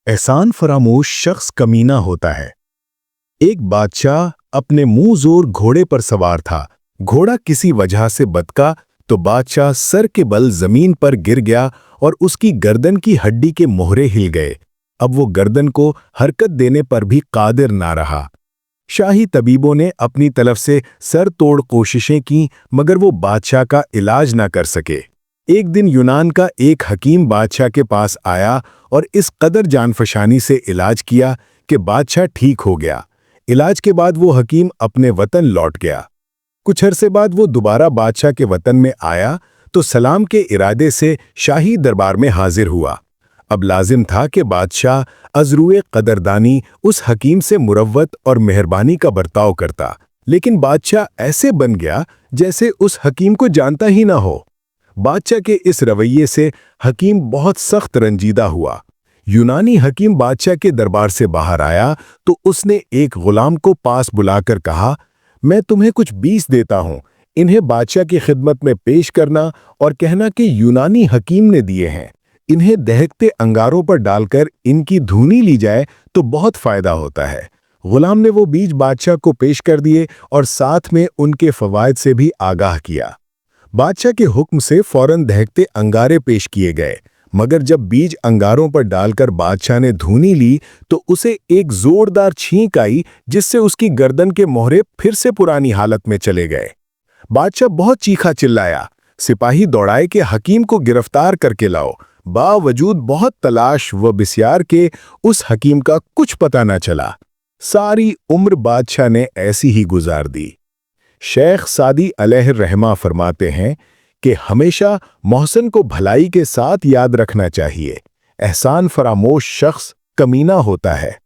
एहसान फरामोश शख्स कमीना होता है। एक बादशाह अपने मुंह जोर घोड़े पर सवार था। घोड़ा किसी वजह से बदका तो बादशाह सर के बल जमीन पर गिर गया और उसकी गर्दन की हड्डी के मोहरे हिल गए। अब वो गर्दन को हरकत देने पर भी कादिर ना रहा। शाही तबीबों ने अपनी तरफ से सर तोड़ कोशिशें की, मगर वो बादशाह का इलाज ना कर सके। एक दिन यूनान का एक हकीम बादशाह के पास आया और इस कदर जानफशानी से इलाज किया कि बादशाह ठीक हो गया। इलाज के बाद वो हकीम अपने वतन लौट गया। कुछ अरसे बाद वो दोबारा बादशाह के वतन में आया तो सलाम के इरादे से शाही दरबार में हाजिर हुआ। अब लाजिम था कि बादशाह अज़रुए कदरदानी उस हकीम से मुरव्वत और मेहरबानी का बर्ताव करता, लेकिन बादशाह ऐसे बन गया जैसे उस हकीम को जानता ही ना हो। बादशाह के इस रवैये से हकीम बहुत सख्त रंजीदा हुआ। यूनानी हकीम बादशाह के दरबार से बाहर आया तो उसने एक गुलाम को पास बुलाकर कहा, मैं तुम्हें कुछ 20 देता हूं, इन्हें बादशाह की खिदमत में पेश करना और कहना कि यूनानी हकीम ने दिए हैं। इन्हें दहकते अंगारों पर डालकर इनकी धूनी ली जाए तो बहुत फायदा होता है। गुलाम ने वो बीज बादशाह को पेश कर दिए और साथ में उनके फवायद से भी आगाह किया। बादशाह के हुक्म से फौरन दहकते अंगारे पेश किए गए, मगर जब बीज अंगारों पर डालकर बादशाह ने धूनी ली तो उसे एक जोरदार छींक आई, जिससे उसकी गर्दन के मोहरे फिर से पुरानी हालत में चले गए। बादशाह बहुत चीखा चिल्लाया, सिपाही दौड़ाए कि हकीम को गिरफ्तार करके लाओ। बावजूद बहुत तलाश व बिस्यार के उस हकीम का कुछ पता न चला। सारी उम्र बादशाह ने ऐसी ही गुजार दी। शेख सादी अलैहि रहमा फरमाते हैं कि हमेशा मोहसिन को भलाई के साथ याद रखना चाहिए। एहसान फरामोश शख्स कमीना होता है।